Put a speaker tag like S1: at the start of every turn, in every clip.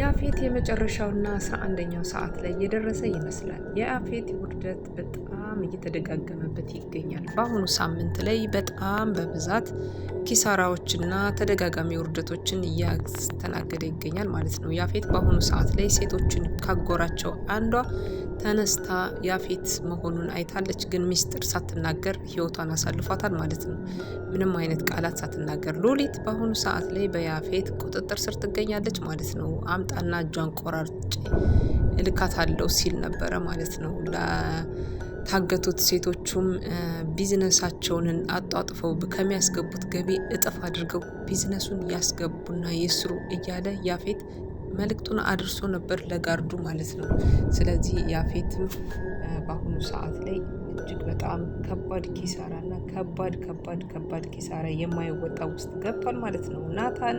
S1: ያፌት የመጨረሻውና 11ኛው ሰዓት ላይ የደረሰ ይመስላል። የያፌት ውርደት በጣም እየተደጋገመበት ይገኛል። በአሁኑ ሳምንት ላይ በጣም በብዛት ኪሳራዎችና ተደጋጋሚ ውርደቶችን እያስተናገደ ይገኛል ማለት ነው። ያፌት በአሁኑ ሰዓት ላይ ሴቶችን ካጎራቸው አንዷ ተነስታ ያፌት መሆኑን አይታለች። ግን ሚስጥር ሳትናገር ህይወቷን አሳልፏታል ማለት ነው። ምንም አይነት ቃላት ሳትናገር ሉሊት በአሁኑ ሰዓት ላይ በያፌት ቁጥጥር ስር ትገኛለች ማለት ነው። አምጣና እጇን ቆራርጬ እልካታለሁ ሲል ነበረ ማለት ነው። ለታገቱት ሴቶቹም ቢዝነሳቸውን አጧጥፈው ከሚያስገቡት ገቢ እጥፍ አድርገው ቢዝነሱን ያስገቡና ይስሩ እያለ ያፌት መልእክቱን አድርሶ ነበር ለጋርዱ ማለት ነው። ስለዚህ ያፌትም በአሁኑ ሰዓት ላይ እጅግ በጣም ከባድ ኪሳራ እና ከባድ ኪሳራ የማይወጣ ውስጥ ገብቷል ማለት ነው። ናታን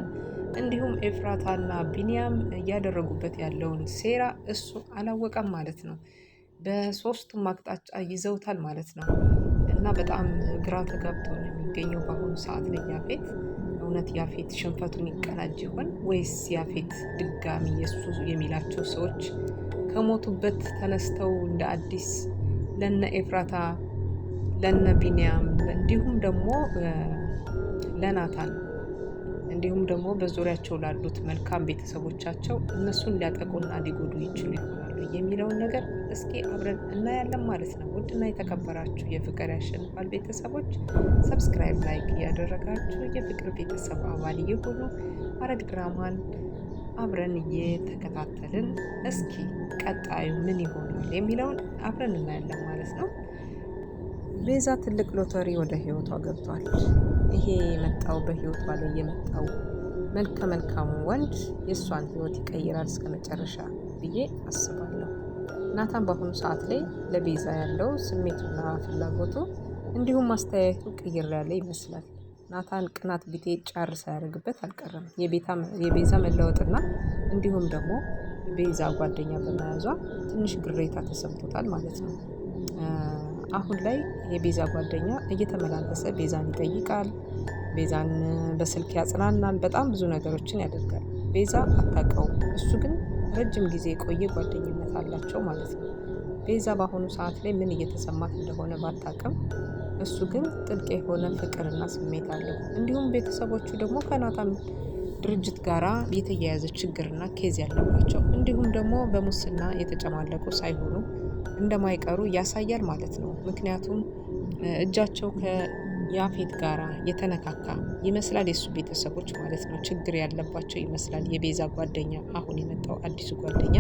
S1: እንዲሁም ኤፍራታና ቢኒያም እያደረጉበት ያለውን ሴራ እሱ አላወቀም ማለት ነው። በሶስቱም አቅጣጫ ይዘውታል ማለት ነው። እና በጣም ግራ ተጋብቶ ነው የሚገኘው በአሁኑ ሰዓት ላይ ያፌት። እውነት ያፌት ሽንፈቱን ይቀናጅ ይሆን ወይስ ያፌት ድጋሚ የሱ የሚላቸው ሰዎች ከሞቱበት ተነስተው እንደ አዲስ ለነ ኤፍራታ ለነ ቢኒያም እንዲሁም ደግሞ ለናታን እንዲሁም ደግሞ በዙሪያቸው ላሉት መልካም ቤተሰቦቻቸው እነሱን ሊያጠቁና ሊጎዱ ይችሉ ይሆናሉ የሚለውን ነገር እስኪ አብረን እናያለን ማለት ነው። ውድና የተከበራችሁ የፍቅር ያሸንፋል ቤተሰቦች ሰብስክራይብ፣ ላይክ እያደረጋችሁ የፍቅር ቤተሰብ አባል የሆኑ ሐረግ ድራማን አብረን እየተከታተልን እስኪ ቀጣዩ ምን ይሆናል የሚለውን አብረን እናያለን ማለት ነው። ቤዛ ትልቅ ሎተሪ ወደ ህይወቷ ገብቷል። ይሄ የመጣው በህይወቷ ላይ የመጣው መልካሙ ወንድ የእሷን ህይወት ይቀይራል እስከ መጨረሻ ብዬ አስባለሁ። ናታን በአሁኑ ሰዓት ላይ ለቤዛ ያለው ስሜቱና ፍላጎቱ እንዲሁም ማስተያየቱ ቅይር ያለ ይመስላል። ናታን ቅናት ቢጤ ጫር ሳያደርግበት አልቀረም። የቤዛ መለወጥና እንዲሁም ደግሞ ቤዛ ጓደኛ በመያዟ ትንሽ ግሬታ ተሰምቶታል ማለት ነው። አሁን ላይ የቤዛ ጓደኛ እየተመላለሰ ቤዛን ይጠይቃል። ቤዛን በስልክ ያጽናናል። በጣም ብዙ ነገሮችን ያደርጋል። ቤዛ አታውቀውም። እሱ ግን ረጅም ጊዜ የቆየ ጓደኝነት አላቸው ማለት ነው። ቤዛ በአሁኑ ሰዓት ላይ ምን እየተሰማት እንደሆነ ባታውቅም እሱ ግን ጥልቅ የሆነ ፍቅርና ስሜት አለው። እንዲሁም ቤተሰቦቹ ደግሞ ከናታን ድርጅት ጋራ የተያያዘ ችግርና ኬዝ ያለባቸው እንዲሁም ደግሞ በሙስና የተጨማለቁ ሳይሆኑ እንደማይቀሩ ያሳያል ማለት ነው። ምክንያቱም እጃቸው ከያፌት ጋራ የተነካካ ይመስላል የሱ ቤተሰቦች ማለት ነው። ችግር ያለባቸው ይመስላል። የቤዛ ጓደኛ አሁን የመጣው አዲሱ ጓደኛ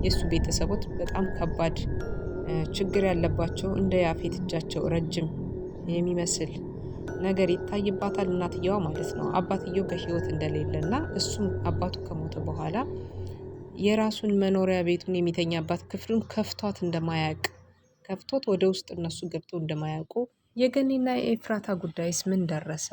S1: የሱ ቤተሰቦች በጣም ከባድ ችግር ያለባቸው እንደ ያፌት እጃቸው ረጅም የሚመስል ነገር ይታይባታል እናትየዋ ማለት ነው። አባትየው በህይወት እንደሌለና እሱም አባቱ ከሞተ በኋላ የራሱን መኖሪያ ቤቱን የሚተኛባት ክፍሉን ከፍቶት ወደ ውስጥ እነሱ ገብተው እንደማያውቁ። የገኒና የኤፍራታ ጉዳይስ ምን ደረሰ?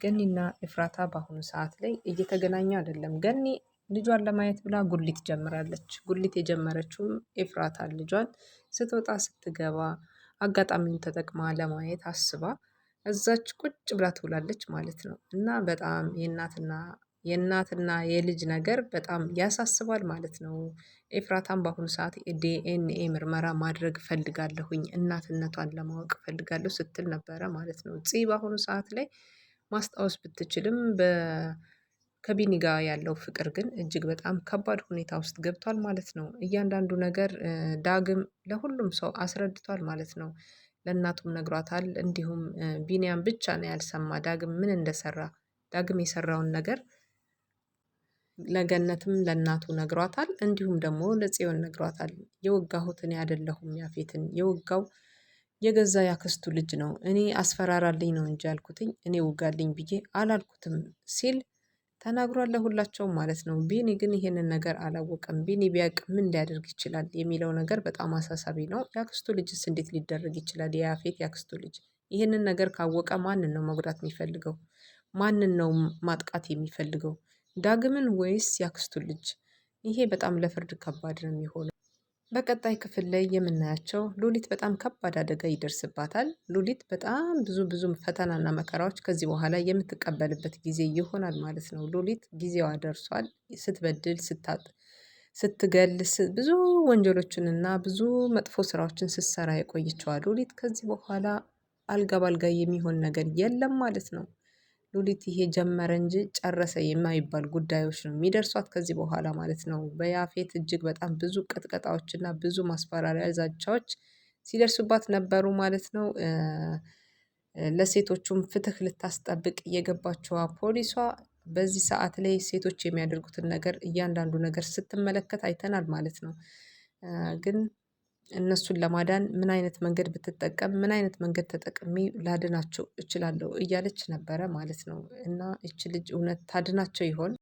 S1: ገኒና ኤፍራታ በአሁኑ ሰዓት ላይ እየተገናኙ አይደለም። ገኒ ልጇን ለማየት ብላ ጉሊት ጀምራለች። ጉሊት የጀመረችውም ኤፍራታ ልጇን ስትወጣ ስትገባ አጋጣሚውን ተጠቅማ ለማየት አስባ እዛች ቁጭ ብላ ትውላለች ማለት ነው። እና በጣም የእናትና የልጅ ነገር በጣም ያሳስባል ማለት ነው። ኤፍራታም በአሁኑ ሰዓት ዲኤንኤ ምርመራ ማድረግ ፈልጋለሁኝ እናትነቷን ለማወቅ ፈልጋለሁ ስትል ነበረ ማለት ነው። በአሁኑ ሰዓት ላይ ማስታወስ ብትችልም ከቢኒ ጋር ያለው ፍቅር ግን እጅግ በጣም ከባድ ሁኔታ ውስጥ ገብቷል ማለት ነው። እያንዳንዱ ነገር ዳግም ለሁሉም ሰው አስረድቷል ማለት ነው። ለእናቱም ነግሯታል። እንዲሁም ቢኒያም ብቻ ነው ያልሰማ ዳግም ምን እንደሰራ ዳግም የሰራውን ነገር ለገነትም ለእናቱ ነግሯታል። እንዲሁም ደግሞ ለጽዮን ነግሯታል። የወጋሁት እኔ አይደለሁም ያፌትን የወጋው የገዛ ያክስቱ ልጅ ነው። እኔ አስፈራራልኝ ነው እንጂ ያልኩትኝ እኔ ውጋልኝ ብዬ አላልኩትም ሲል ተናግሯል ለሁላቸውም ማለት ነው። ቢኒ ግን ይሄንን ነገር አላወቀም። ቢኒ ቢያውቅ ምን ሊያደርግ ይችላል የሚለው ነገር በጣም አሳሳቢ ነው። ያክስቱ ልጅስ እንዴት ሊደረግ ይችላል? የያፌት ያክስቱ ልጅ ይሄንን ነገር ካወቀ ማንን ነው መጉዳት የሚፈልገው? ማንን ነው ማጥቃት የሚፈልገው? ዳግምን ወይስ ያክስቱ ልጅ? ይሄ በጣም ለፍርድ ከባድ ነው የሚሆነው። በቀጣይ ክፍል ላይ የምናያቸው ሉሊት በጣም ከባድ አደጋ ይደርስባታል። ሉሊት በጣም ብዙ ፈተናና መከራዎች ከዚህ በኋላ የምትቀበልበት ጊዜ ይሆናል ማለት ነው። ሉሊት ጊዜዋ ደርሷል። ስትበድል፣ ስትገል፣ ብዙ ወንጀሎችንና ብዙ መጥፎ ስራዎችን ስትሰራ የቆየችዋ ሉሊት ከዚህ በኋላ አልጋ ባልጋ የሚሆን ነገር የለም ማለት ነው። ሉሊት ይሄ ጀመረ እንጂ ጨረሰ የማይባል ጉዳዮች ነው የሚደርሷት ከዚህ በኋላ ማለት ነው። በያፌት እጅግ በጣም ብዙ ቅጥቀጣዎችና ብዙ ማስፈራሪያ ዛቻዎች ሲደርሱባት ነበሩ ማለት ነው። ለሴቶቹም ፍትህ ልታስጠብቅ የገባችዋ ፖሊሷ በዚህ ሰዓት ላይ ሴቶች የሚያደርጉትን ነገር እያንዳንዱ ነገር ስትመለከት አይተናል ማለት ነው። ግን እነሱን ለማዳን ምን አይነት መንገድ ብትጠቀም ምን አይነት መንገድ ተጠቅሜ ላድናቸው እችላለሁ እያለች ነበረ ማለት ነው። እና ይቺ ልጅ እውነት ታድናቸው ይሆን?